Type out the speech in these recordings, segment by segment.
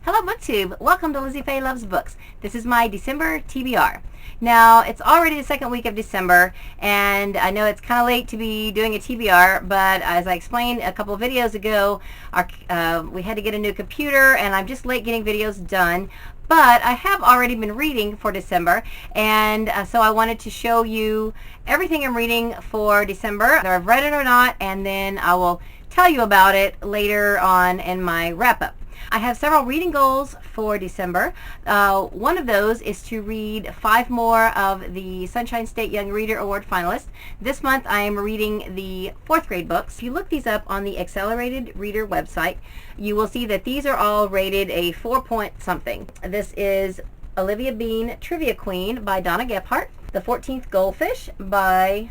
Hello BookTube, welcome to Lizzie Faye Loves Books. This is my December TBR. Now, it's already the second week of December, and I know it's kind of late to be doing a TBR, but as I explained a couple of videos ago, we had to get a new computer, and I'm just late getting videos done. But I have already been reading for December, and so I wanted to show you everything I'm reading for December, whether I've read it or not, and then I will tell you about it later on in my wrap-up. I have several reading goals for December. One of those is to read 5 more of the Sunshine State Young Reader Award finalists. This month I am reading the 4th grade books. If you look these up on the Accelerated Reader website, you will see that these are all rated a 4 point something. This is Olivia Bean Trivia Queen by Donna Gephardt, The 14th Goldfish by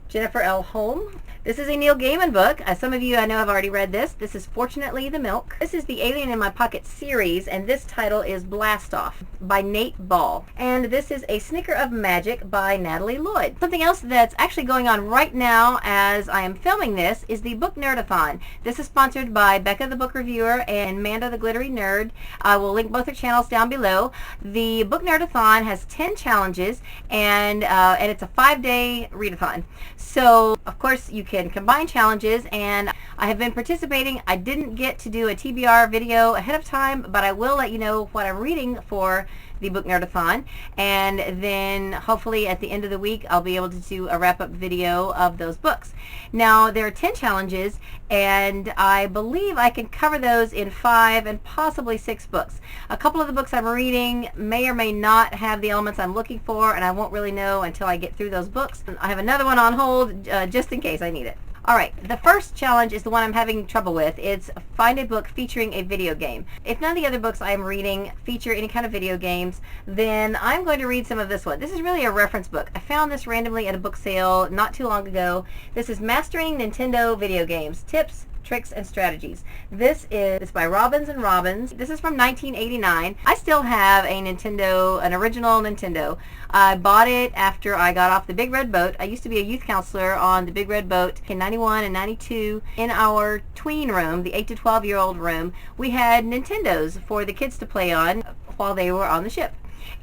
Jennifer L. Holm. This is a Neil Gaiman book. Some of you I know have already read this. This is Fortunately the Milk. This is the Alien in My Pocket series, and this title is Blast Off by Nate Ball. And this is A Snicker of Magic by Natalie Lloyd. Something else that's actually going on right now as I am filming this is the Booknerdathon. This is sponsored by Becca the Book Reviewer and Amanda the Glittery Nerd. I will link both their channels down below. The Booknerdathon has 10 challenges, and it's a 5-day readathon. So, of course, you can combine challenges, and I have been participating. I didn't get to do a TBR video ahead of time, but I will let you know what I'm reading for the Booknerdathon, and then hopefully at the end of the week I'll be able to do a wrap-up video of those books. Now, there are 10 challenges, and I believe I can cover those in 5 and possibly 6 books. A couple of the books I'm reading may or may not have the elements I'm looking for, and I won't really know until I get through those books. I have another one on hold just in case I need it. Alright, the first challenge is the one I'm having trouble with. It's find a book featuring a video game. If none of the other books I'm reading feature any kind of video games, then I'm going to read some of this one. This is really a reference book. I found this randomly at a book sale not too long ago. This is Mastering Nintendo Video Games, Tips, Tricks, and Strategies. This is by Robbins and Robbins. This is from 1989. I still have a Nintendo, an original Nintendo. I bought it after I got off the Big Red Boat. I used to be a youth counselor on the Big Red Boat in 91 and 92. In our tween room, the 8 to 12-year-old room, we had Nintendos for the kids to play on while they were on the ship.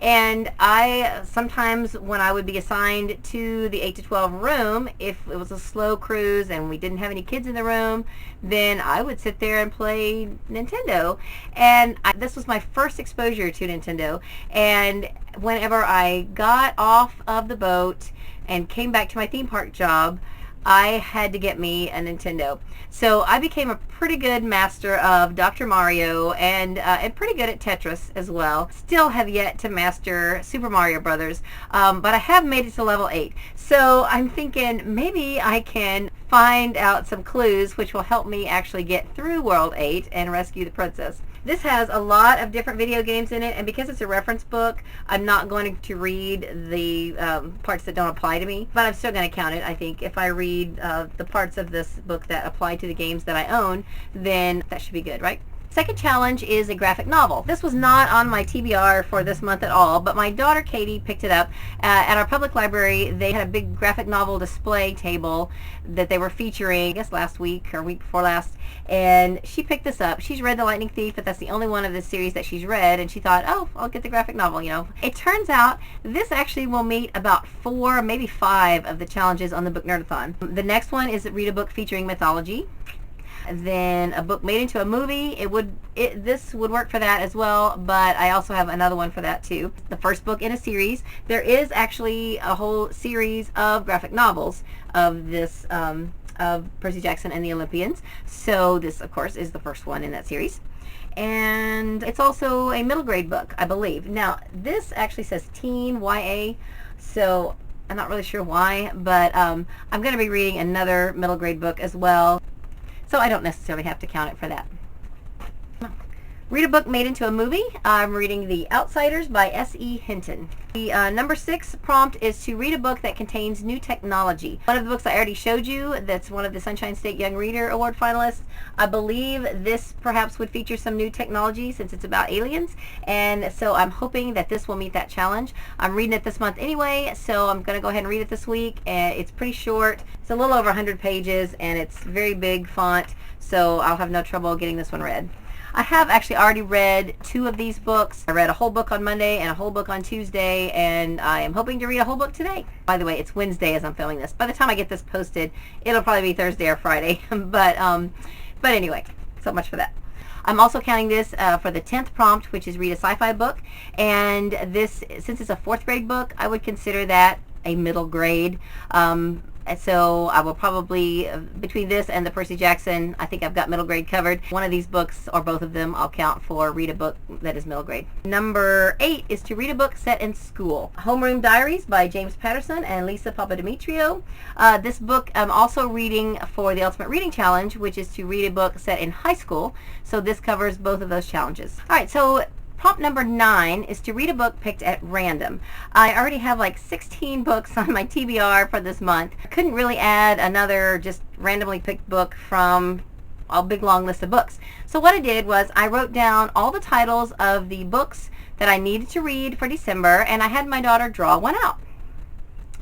And I sometimes, when I would be assigned to the 8 to 12 room, if it was a slow cruise and we didn't have any kids in the room, then I would sit there and play Nintendo. And this was my first exposure to Nintendo. And whenever I got off of the boat and came back to my theme park job, I had to get me a Nintendo. So I became a pretty good master of Dr. Mario and pretty good at Tetris as well. Still have yet to master Super Mario Brothers, but I have made it to level 8. So I'm thinking maybe I can find out some clues which will help me actually get through World 8 and rescue the princess. This has a lot of different video games in it, and because it's a reference book, I'm not going to read the parts that don't apply to me, but I'm still going to count it. I think if I read the parts of this book that apply to the games that I own, then that should be good, right? Second challenge is a graphic novel. This was not on my TBR for this month at all, but my daughter Katie picked it up. At our public library, they had a big graphic novel display table that they were featuring, I guess last week or week before last, and she picked this up. She's read The Lightning Thief, but that's the only one of this series that she's read, and she thought, oh, I'll get the graphic novel, you know. It turns out this actually will meet about 4, maybe 5 of the challenges on the Booknerdathon. The next one is read a book featuring mythology. Then a book made into a movie. This would work for that as well, but I also have another one for that too. The first book in a series. There is actually a whole series of graphic novels of this of Percy Jackson and the Olympians. So this, of course, is the first one in that series. And it's also a middle grade book, I believe. Now, this actually says teen YA, so I'm not really sure why, but I'm going to be reading another middle grade book as well. So I don't necessarily have to count it for that. Read a book made into a movie. I'm reading The Outsiders by S.E. Hinton. The number 6 prompt is to read a book that contains new technology. One of the books I already showed you, that's one of the Sunshine State Young Reader Award finalists. I believe this perhaps would feature some new technology since it's about aliens, and so I'm hoping that this will meet that challenge. I'm reading it this month anyway, so I'm going to go ahead and read it this week. It's pretty short. It's a little over 100 pages, and it's very big font, so I'll have no trouble getting this one read. I have actually already read 2 of these books. I read a whole book on Monday and a whole book on Tuesday, and I am hoping to read a whole book today. By the way, it's Wednesday as I'm filming this. By the time I get this posted, it'll probably be Thursday or Friday. but anyway, so much for that. I'm also counting this for the 10th prompt, which is read a sci-fi book. And this, since it's a 4th grade book, I would consider that a middle grade. So I will probably, between this and the Percy Jackson, I think I've got middle grade covered. One of these books, or both of them, I'll count for read a book that is middle grade. Number 8 is to read a book set in school. Homeroom Diaries by James Patterson and Lisa Papadimitriou. This book I'm also reading for the Ultimate Reading Challenge, which is to read a book set in high school. So this covers both of those challenges. All right, so prompt number 9 is to read a book picked at random. I already have like 16 books on my TBR for this month. I couldn't really add another just randomly picked book from a big long list of books. So what I did was I wrote down all the titles of the books that I needed to read for December, and I had my daughter draw one out.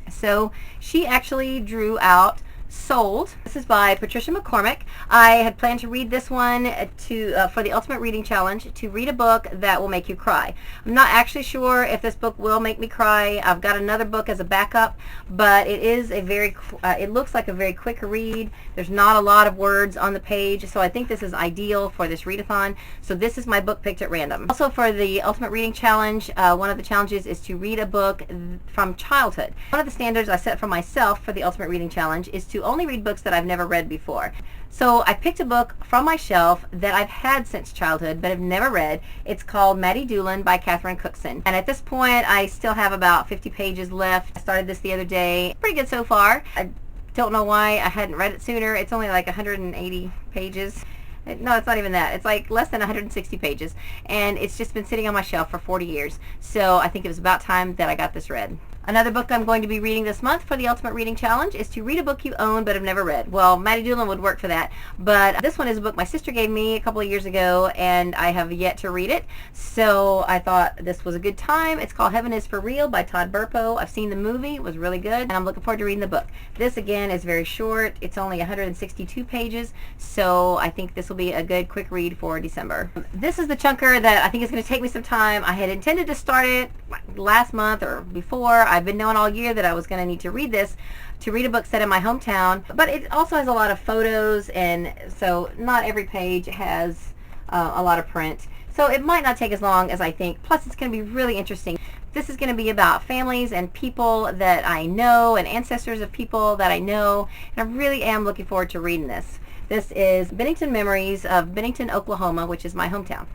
So she actually drew out Sold. This is by Patricia McCormick. I had planned to read this one for the Ultimate Reading Challenge, to read a book that will make you cry. I'm not actually sure if this book will make me cry. I've got another book as a backup, but it is a very, it looks like a very quick read. There's not a lot of words on the page, so I think this is ideal for this readathon. So this is my book picked at random. Also for the Ultimate Reading Challenge, one of the challenges is to read a book from childhood. One of the standards I set for myself for the Ultimate Reading Challenge is to only read books that I've never read before. So I picked a book from my shelf that I've had since childhood but have never read. It's called Maddie Doolin by Catherine Cookson. And at this point, I still have about 50 pages left. I started this the other day. Pretty good so far. I don't know why I hadn't read it sooner. It's only like 180 pages. No, it's not even that. It's like less than 160 pages. And it's just been sitting on my shelf for 40 years. So I think it was about time that I got this read. Another book I'm going to be reading this month for the Ultimate Reading Challenge is to read a book you own but have never read. Well, Maddie Doolin would work for that, but this one is a book my sister gave me a couple of years ago, and I have yet to read it, so I thought this was a good time. It's called Heaven is for Real by Todd Burpo. I've seen the movie. It was really good, and I'm looking forward to reading the book. This, again, is very short. It's only 162 pages, so I think this will be a good quick read for December. This is the chunker that I think is going to take me some time. I had intended to start it last month or before. I've been knowing all year that I was going to need to read this, to read a book set in my hometown, but it also has a lot of photos, and so not every page has a lot of print. So it might not take as long as I think. Plus, it's going to be really interesting. This is going to be about families and people that I know and ancestors of people that I know, and I really am looking forward to reading this. This is Bennington Memories of Bennington, Oklahoma, which is my hometown.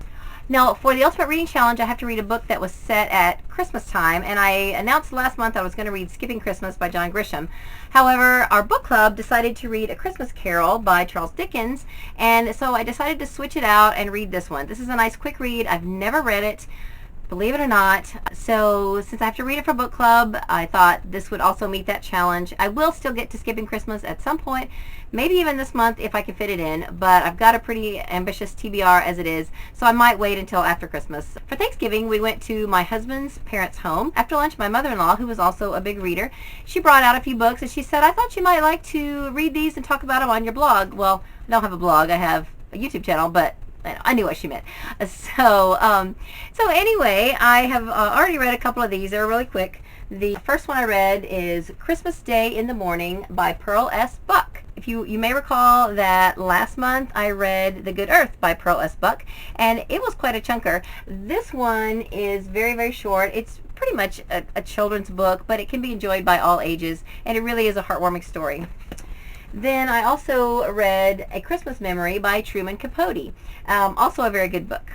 Now, for the Ultimate Reading Challenge, I have to read a book that was set at Christmas time, and I announced last month I was going to read Skipping Christmas by John Grisham. However, our book club decided to read A Christmas Carol by Charles Dickens, and so I decided to switch it out and read this one. This is a nice quick read. I've never read it, believe it or not. So since I have to read it for book club, I thought this would also meet that challenge. I will still get to Skipping Christmas at some point, maybe even this month if I can fit it in, but I've got a pretty ambitious TBR as it is, so I might wait until after Christmas. For Thanksgiving, we went to my husband's parents' home. After lunch, my mother-in-law, who was also a big reader, she brought out a few books, and she said, I thought you might like to read these and talk about them on your blog. Well, I don't have a blog. I have a YouTube channel, but I knew what she meant. So anyway, I have already read a couple of these. They're really quick. The first one I read is Christmas Day in the Morning by Pearl S. Buck. If you may recall that last month I read The Good Earth by Pearl S. Buck, and it was quite a chunker. This one is very, very short. It's pretty much a children's book, but it can be enjoyed by all ages, and it really is a heartwarming story. Then I also read A Christmas Memory by Truman Capote, also a very good book.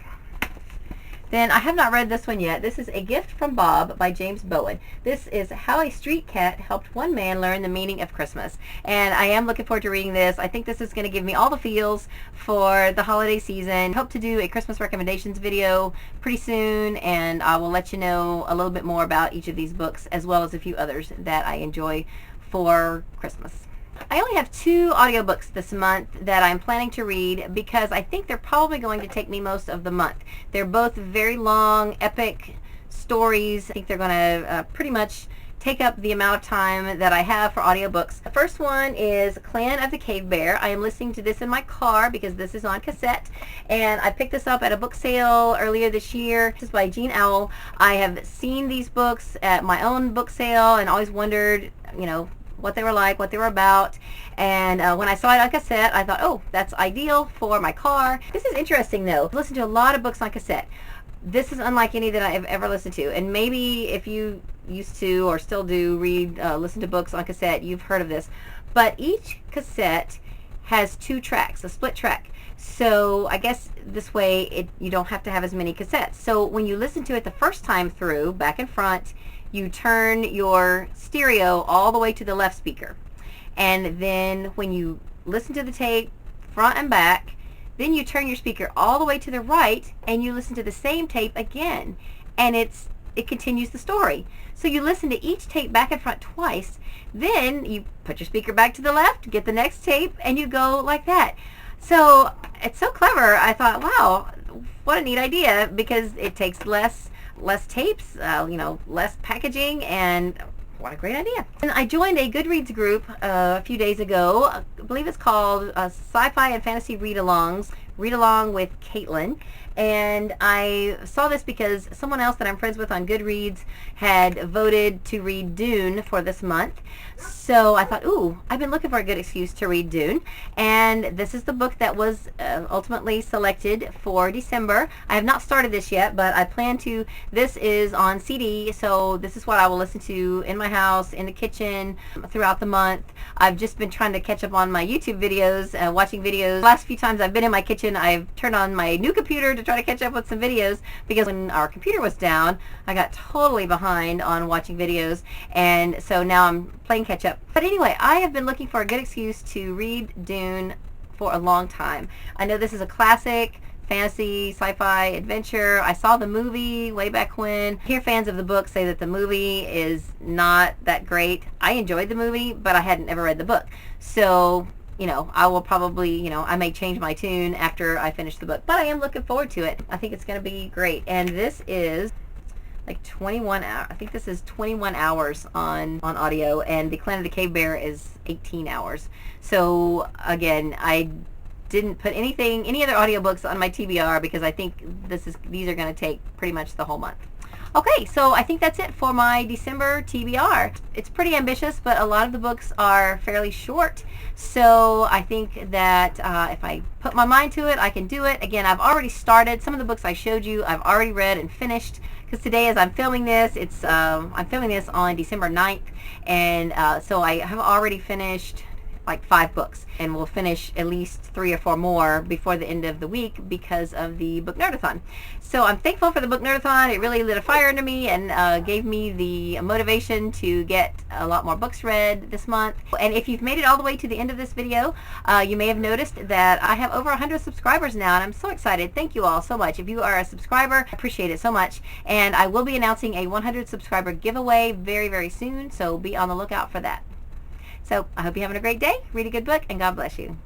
Then I have not read this one yet. This is A Gift from Bob by James Bowen. This is How a Street Cat Helped One Man Learn the Meaning of Christmas. And I am looking forward to reading this. I think this is going to give me all the feels for the holiday season. Hope to do a Christmas recommendations video pretty soon, and I will let you know a little bit more about each of these books, as well as a few others that I enjoy for Christmas. I only have 2 audiobooks this month that I'm planning to read because I think they're probably going to take me most of the month. They're both very long, epic stories. I think they're going to pretty much take up the amount of time that I have for audiobooks. The first one is Clan of the Cave Bear. I am listening to this in my car because this is on cassette, and I picked this up at a book sale earlier this year. This is by Jean Owl. I have seen these books at my own book sale and always wondered, you know, what they were like, what they were about, and when I saw it on cassette, I thought, oh, that's ideal for my car. This is interesting though. I've listened to a lot of books on cassette. This is unlike any that I've ever listened to, and maybe if you used to or still do listen to books on cassette, you've heard of this, but each cassette has 2 tracks, a split track. So I guess this way you don't have to have as many cassettes. So when you listen to it the first time through, back and front, you turn your stereo all the way to the left speaker. And then when you listen to the tape, front and back, then you turn your speaker all the way to the right and you listen to the same tape again. And it continues the story. So you listen to each tape back and front twice, then you put your speaker back to the left, get the next tape, and you go like that. So it's so clever. I thought, wow, what a neat idea, because it takes less tapes, you know, less packaging, and what a great idea. And I joined a Goodreads group a few days ago. I believe it's called Sci-Fi and Fantasy Read-Alongs, Read Along with Caitlin. And I saw this because someone else that I'm friends with on Goodreads had voted to read Dune for this month. So I thought, ooh, I've been looking for a good excuse to read Dune. And this is the book that was ultimately selected for December. I have not started this yet, but I plan to. This is on CD, so this is what I will listen to in my house, in the kitchen, throughout the month. I've just been trying to catch up on my YouTube videos, watching videos. The last few times I've been in my kitchen, I've turned on my new computer to try to catch up with some videos, because when our computer was down, I got totally behind on watching videos, and so now I'm playing catch up. But anyway, I have been looking for a good excuse to read Dune for a long time. I know this is a classic fantasy, sci-fi, adventure. I saw the movie way back when. I hear fans of the book say that the movie is not that great. I enjoyed the movie, but I hadn't ever read the book. So, you know, I will probably, you know, I may change my tune after I finish the book, but I am looking forward to it. I think it's going to be great. And this is like 21 hours. I think this is 21 hours on audio, and the Clan of the Cave Bear is 18 hours. So again, I didn't put any other audiobooks on my TBR because I think these are going to take pretty much the whole month. Okay, so I think that's it for my December TBR. It's pretty ambitious, but a lot of the books are fairly short. So I think that if I put my mind to it, I can do it. Again, I've already started. Some of the books I showed you, I've already read and finished. Because today, as I'm filming this, I'm filming this on December 9th. And so I have already finished like 5 books, and we'll finish at least 3 or 4 more before the end of the week because of the Booknerdathon. So I'm thankful for the Booknerdathon. It really lit a fire under me and gave me the motivation to get a lot more books read this month. And if you've made it all the way to the end of this video, you may have noticed that I have over 100 subscribers now, and I'm so excited. Thank you all so much. If you are a subscriber, I appreciate it so much. And I will be announcing a 100 subscriber giveaway very, very soon, so be on the lookout for that. So I hope you're having a great day. Read a good book, and God bless you.